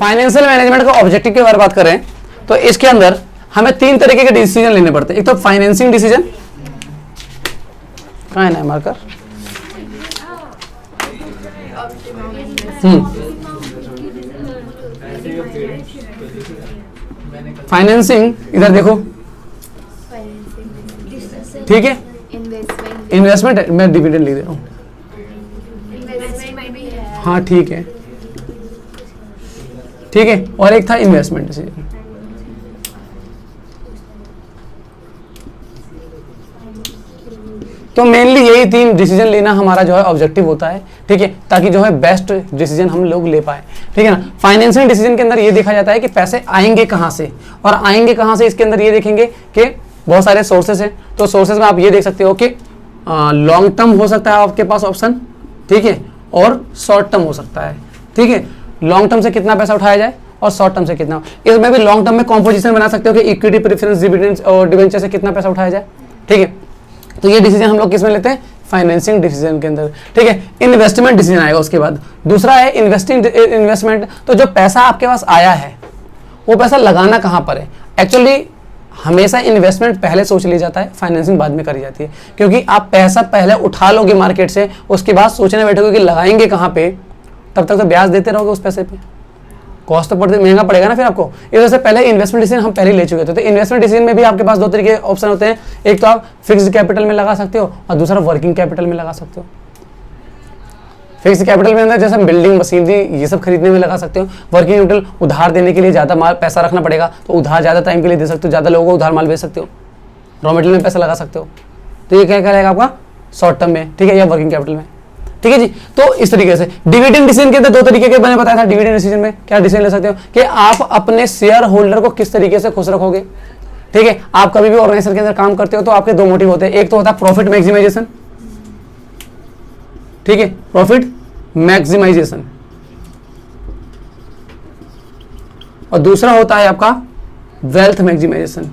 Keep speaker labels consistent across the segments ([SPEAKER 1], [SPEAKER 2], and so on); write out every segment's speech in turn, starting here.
[SPEAKER 1] Financial management का objective के बारे में बात करें तो इसके अंदर हमें 3 तरीके के डिसीजन लेने पड़ते हैं। एक तो फाइनेंसिंग डिसीजन, कहाँ है ना मार्कर, फाइनेंसिंग, इधर देखो, ठीक है, इन्वेस्टमेंट मैं डिविडेंड लिख दे रहा हूँ, हाँ ठीक है, ठीक है, और एक था इन्वेस्टमेंट डिसीजन। तो मेनली यही 3 डिसीजन लेना हमारा जो है ऑब्जेक्टिव होता है, ठीक है, ताकि जो है बेस्ट डिसीजन हम लोग ले पाए, ठीक है ना। फाइनेंशियल डिसीजन के अंदर ये देखा जाता है कि पैसे आएंगे कहाँ से, और आएंगे कहाँ से इसके अंदर ये देखेंगे कि बहुत सारे सोर्सेस हैं। तो सोर्सेस में आप ये देख सकते हो कि लॉन्ग टर्म हो सकता है आपके पास ऑप्शन, ठीक है, और शॉर्ट टर्म हो सकता है, ठीक है। लॉन्ग टर्म से कितना पैसा उठाया जाए और शॉर्ट टर्म से कितना, इसमें भी लॉन्ग टर्म में कॉम्पोजिशन बना सकते हो कि इक्विटी, प्रेफरेंस, डिविडेंड्स और डिवेंचर से कितना पैसा उठाया जाए, ठीक है। तो ये डिसीजन हम लोग किस में लेते हैं, फाइनेंसिंग डिसीजन के अंदर, ठीक है। इन्वेस्टमेंट डिसीजन आएगा उसके बाद। दूसरा है इन्वेस्टमेंट, तो जो पैसा आपके पास आया है वो पैसा लगाना कहाँ पर है। एक्चुअली हमेशा इन्वेस्टमेंट पहले सोच लिया जाता है, फाइनेंसिंग बाद में करी जाती है, क्योंकि आप पैसा पहले उठा लोगे मार्केट से, उसके बाद सोचने बैठोगे कि लगाएंगे कहाँ पे, तब तक तो ब्याज देते रहोगे उस पैसे पे, कॉस्ट तो पड़ते महंगा पड़ेगा ना फिर आपको। इस वजह से पहले इन्वेस्टमेंट डिसीजन हम पहले ले चुके थे। तो इन्वेस्टमेंट डिसीजन में भी आपके पास 2 तरीके ऑप्शन होते हैं, एक तो आप फिक्स्ड कैपिटल में लगा सकते हो और दूसरा वर्किंग कैपिटल में लगा सकते हो। फिक्स्ड कैपिटल में अंदर जैसे बिल्डिंग, मशीनरी, ये सब खरीदने में लगा सकते हो। वर्किंग कैपिटल उधार देने के लिए ज़्यादा माल पैसा रखना पड़ेगा, तो उधार ज़्यादा टाइम के लिए दे सकते हो, ज़्यादा लोगों को उधार माल बेच सकते हो, रॉ मटेरियल में पैसा लगा सकते हो। तो ये क्या रहेगा आपका शॉर्ट टर्म में, ठीक है, या वर्किंग कैपिटल में, ठीक है जी। तो इस तरीके से डिविडेंड डिसीजन के अंदर 2 तरीके के मैंने बताया था। डिविडेंड डिसीजन में क्या डिसीजन ले सकते हो कि आप अपने शेयर होल्डर को किस तरीके से खुश रखोगे, ठीक है। आप कभी भी ऑर्गेनाइजेशन के अंदर काम करते हो तो आपके 2 मोटिव होते हैं, एक तो होता है प्रॉफिट मैक्सिमाइजेशन, ठीक है, प्रॉफिट मैक्सिमाइजेशन, और दूसरा होता है आपका वेल्थ मैक्सिमाइजेशन।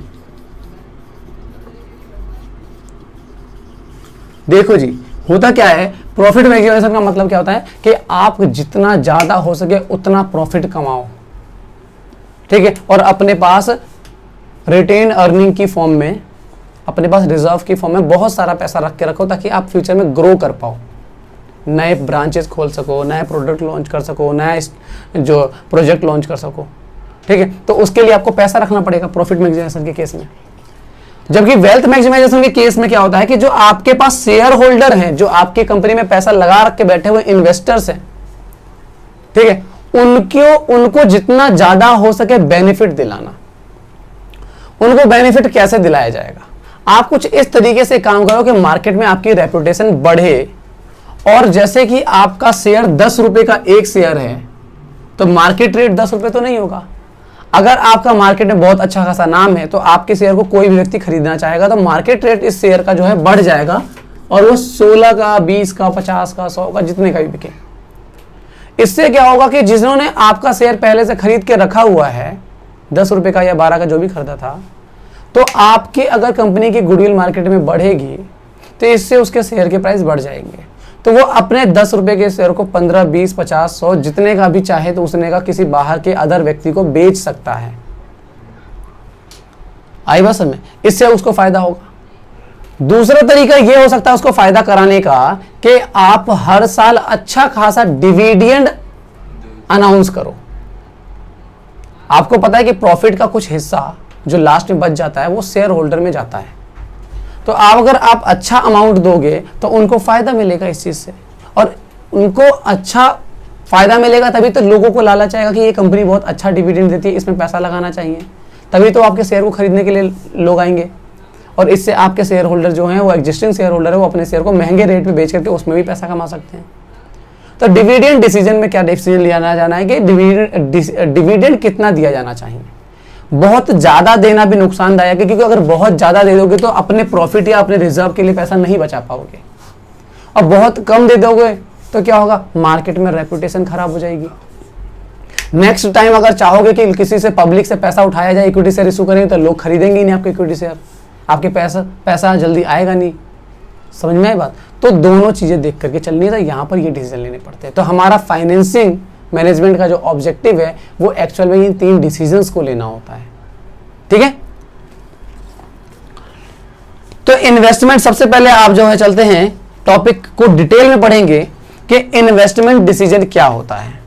[SPEAKER 1] देखो जी, होता क्या है, प्रॉफिट मैक्सिमाइजेशन का मतलब क्या होता है कि आप जितना ज्यादा हो सके उतना प्रॉफिट कमाओ, ठीक है, और अपने पास रिटेन अर्निंग की फॉर्म में, अपने पास रिजर्व की फॉर्म में बहुत सारा पैसा रख के रखो, ताकि आप फ्यूचर में ग्रो कर पाओ, नए ब्रांचेस खोल सको, नए प्रोडक्ट लॉन्च कर सको, नया जो प्रोजेक्ट लॉन्च कर सको, ठीक है। तो उसके लिए आपको पैसा रखना पड़ेगा प्रॉफिट मैक्सिमाइजेशन के केस में। जबकि वेल्थ मैक्सिमाइजेशन के केस में क्या होता है कि जो आपके पास शेयर होल्डर हैं, जो आपकी कंपनी में पैसा लगा रख के बैठे हुए इन्वेस्टर्स हैं, ठीक है, उनको जितना ज्यादा हो सके बेनिफिट दिलाना। उनको बेनिफिट कैसे दिलाया जाएगा, आप कुछ इस तरीके से काम करो कि मार्केट में आपकी रेपुटेशन बढ़े, और जैसे कि आपका शेयर 10 रुपए का एक शेयर है, तो मार्केट रेट 10 रुपए तो नहीं होगा। अगर आपका मार्केट में बहुत अच्छा खासा नाम है तो आपके शेयर को कोई भी व्यक्ति खरीदना चाहेगा, तो मार्केट रेट इस शेयर का जो है बढ़ जाएगा, और वो 16 का, 20 का, 50 का, 100 का, जितने का भी बिके। इससे क्या होगा कि जिन्होंने आपका शेयर पहले से खरीद के रखा हुआ है, 10 रुपए का या 12 का जो भी खरीदा था, तो आपके अगर कंपनी की गुडविल मार्केट में बढ़ेगी तो इससे उसके शेयर के प्राइस बढ़ जाएंगे। तो वो अपने 10 रुपए के शेयर को 15, 20, 50, 100 जितने का भी चाहे तो उसने का किसी बाहर के अदर व्यक्ति को बेच सकता है। आई बात समझ में, इससे उसको फायदा होगा। दूसरा तरीका ये हो सकता है उसको फायदा कराने का कि आप हर साल अच्छा खासा डिविडेंड अनाउंस करो। आपको पता है कि प्रॉफिट का कुछ हिस्सा जो लास्ट में बच जाता है वो शेयर होल्डर में जाता है, तो अगर आप अच्छा अमाउंट दोगे तो उनको फायदा मिलेगा इस चीज से, और उनको अच्छा फायदा मिलेगा तभी तो लोगों को लालच आएगा कि ये कंपनी बहुत अच्छा डिविडेंड देती है, इसमें पैसा लगाना चाहिए, तभी तो आपके शेयर को खरीदने के लिए लोग आएंगे, और इससे आपके शेयर होल्डर जो हैं वो एग्जिस्टिंग शेयर होल्डर है, वो अपने शेयर को महंगे रेट पे बेच करके उसमें भी पैसा कमा सकते हैं। तो डिविडेंड डिसीजन में क्या डिसीजन लिया जाना है कि डिविडेंड कितना दिया जाना चाहिए। बहुत ज्यादा देना भी नुकसानदायक है, क्योंकि अगर बहुत ज्यादा दे दोगे तो अपने प्रॉफिट या अपने रिजर्व के लिए पैसा नहीं बचा पाओगे, और बहुत कम दे दोगे तो क्या होगा, मार्केट में रेपुटेशन खराब हो जाएगी। नेक्स्ट टाइम अगर चाहोगे कि किसी से पब्लिक से पैसा उठाया जाए, इक्विटी शेयर इशू करेंगे, तो लोग खरीदेंगे ही नहीं आपके इक्विटी शेयर, आपके पैसा जल्दी आएगा नहीं। समझ में आई बात। तो दोनों चीजें देख करके चलनी है, तो यहाँ पर ये डिसीजन लेने पड़ते हैं। तो हमारा फाइनेंसिंग मैनेजमेंट का जो ऑब्जेक्टिव है वो एक्चुअल में इन 3 डिसीजंस को लेना होता है। ठीक है, तो इन्वेस्टमेंट, सबसे पहले आप जो है चलते हैं टॉपिक को डिटेल में पढ़ेंगे कि इन्वेस्टमेंट डिसीजन क्या होता है।